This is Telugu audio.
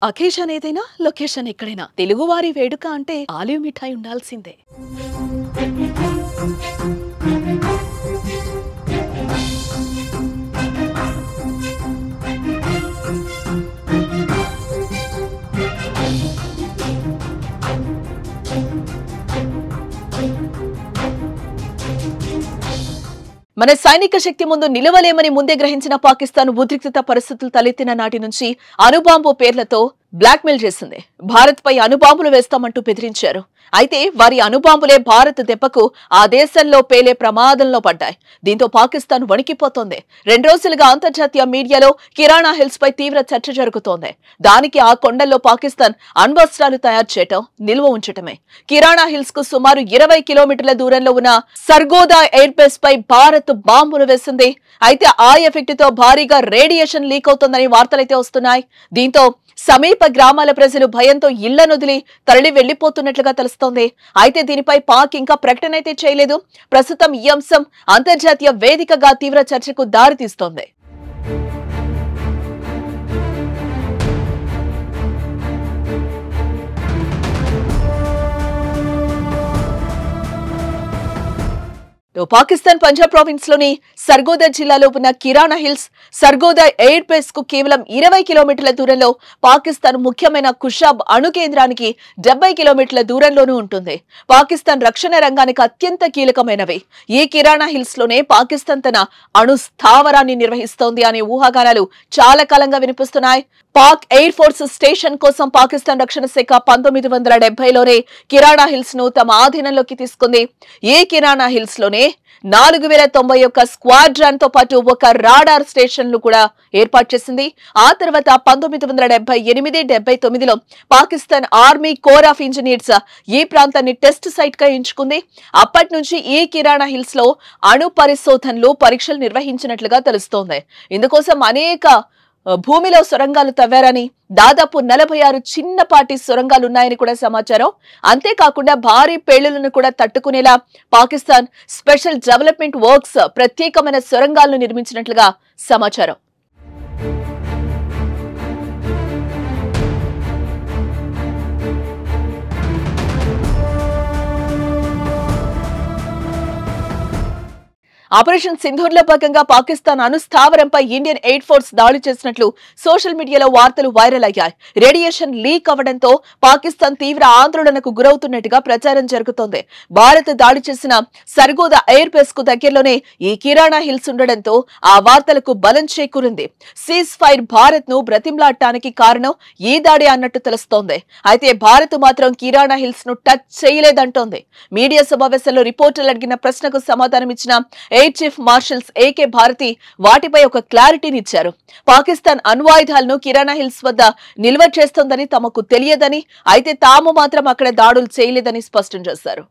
అకేషన్ ఏదైనా లొకేషన్ ఎక్కడైనా తెలుగువారి వేడుక అంటే ఆలివ్ మిఠాయి ఉండాల్సిందే. మన సైనిక శక్తి ముందు నిలవలేమని ముందే గ్రహించిన పాకిస్తాన్ ఉద్రిక్తత పరిస్థితులు తలెత్తిన నాటి నుంచి అణుబాంబు పేర్లతో బ్లాక్మెయిల్ చేసింది. భారత్ పై అణుబాంబులు వేస్తామంటూ బెదిరించారు. అయితే వారి అణుబాంబులే భారత్ దెబ్బకు ఆ దేశంలో పేలే ప్రమాదంలో పడ్డాయి. దీంతో పాకిస్తాన్ వణికిపోతోంది. 2 రోజులుగా అంతర్జాతీయ మీడియాలో కిరాణా హిల్స్ పై తీవ్ర చర్చ జరుగుతోంది. దానికి ఆ కొండల్లో పాకిస్తాన్ అణ్వస్త్రాలు తయారు చేయటం, నిల్వ ఉంచటమే. కిరాణా హిల్స్ కు సుమారు 20 కిలోమీటర్ల దూరంలో ఉన్న సర్గోదా ఎయిర్ బేస్ పై భారత్ బాంబులు వేసింది. అయితే ఆ ఎఫెక్ట్ తో భారీగా రేడియేషన్ లీక్ అవుతోందని వార్తలైతే వస్తున్నాయి. దీంతో సమీప గ్రామాల ప్రజలు భయంతో ఇళ్లనొదిలి తరలి వెళ్లిపోతున్నట్లుగా తెలుస్తోంది. అయితే దీనిపై పాక్ ఇంకా ప్రకటన అయితే చేయలేదు. ప్రస్తుతం ఈ అంశం అంతర్జాతీయ వేదికగా తీవ్ర చర్చకు దారితీస్తోంది. పాకిస్తాన్ పంజాబ్ ప్రావిన్స్ లోని సర్గోదా జిల్లాలో ఉన్న కిరాణా హిల్స్ సర్గోదా ఎయిర్ బేస్ కు కేవలం 20 కిలోమీటర్ల దూరంలో, పాకిస్తాన్ ముఖ్యమైన కుషాబ్ అణు కేంద్రానికి 70 కిలోమీటర్ల దూరంలోనూ ఉంటుంది. పాకిస్తాన్ రక్షణ రంగానికి అత్యంత కీలకమైనవి. ఈ కిరాణా హిల్స్ లోనే పాకిస్తాన్ తన అణు స్థావరాన్ని నిర్వహిస్తోంది అనే ఊహాగానాలు చాలా కాలంగా వినిపిస్తున్నాయి. పాక్ ఎయిర్ ఫోర్స్ స్టేషన్ కోసం పాకిస్తాన్ రక్షణ శాఖ 1970లోనే కిరాణా హిల్స్ ను తమ ఆధీనంలోకి తీసుకుంది. ఈ కిరాణా హిల్స్ లోనే 4091 స్క్వాడ్రాన్ తో పాటు ఒక రాడార్ స్టేషన్లు కూడా ఏర్పాటు చేసింది. ఆ తర్వాత 1978-79లో Pakistan army corps of engineers ఈ ప్రాంతాన్ని టెస్ట్ సైట్ గా ఎంచుకుంది. అప్పటి నుంచి ఈ కిరాణా హిల్స్ లో అణు పరిశోధనలు, పరీక్షలు నిర్వహించినట్లుగా తెలుస్తోంది. ఇందుకోసం అనేక భూమిలో సొరంగాలు తవ్వారని, దాదాపు 46 చిన్నపాటి సొరంగాలున్నాయని కూడా సమాచారం. అంతేకాకుండా భారీ పేలులను కూడా తట్టుకునేలా పాకిస్తాన్ స్పెషల్ డెవలప్మెంట్ వర్క్స్ ప్రత్యేకమైన సొరంగాలను నిర్మించినట్లుగా సమాచారం. ఆపరేషన్ సింధూర్ లో భాగంగా పాకిస్తాన్ అణుస్థావరంపై ఇండియన్ ఎయిర్ ఫోర్స్ దాడి చేసినట్లు సోషల్ మీడియాలో వార్తలు వైరల్ అయ్యాయి. రేడియేషన్ లీక్ అవడంతో పాకిస్తాన్ తీవ్ర ఆందోళనకు గురవుతున్నట్టుగా ప్రచారం జరుగుతోంది. భారత్ దాడి చేసిన సర్గోదా ఎయిర్ బేస్ కు దగ్గరలోనే ఈ కిరాణా హిల్స్ ఉండడంతో ఆ వార్తలకు బలం చేకూరింది. సీజ్ ఫైర్ భారత్ ను బ్రతిమ్లాడటానికి కారణం ఈ దాడి అన్నట్టు తెలుస్తోంది. అయితే భారత్ మాత్రం కిరాణా హిల్స్ ను టచ్ చేయలేదంటోంది. మీడియా సమావేశంలో రిపోర్టర్లు అడిగిన ప్రశ్నకు సమాధానం ఇచ్చిన air chief marshals A K Bharti వాటిపై ఒక క్లారిటీనిచ్చారు. పాకిస్తాన్ అణ్వాయుధాలను కిరాణా హిల్స్ వద్ద నిల్వ చేస్తోందని తమకు తెలియదని, అయితే తాము మాత్రం అక్కడ దాడులు చేయలేదని స్పష్టం చేశారు.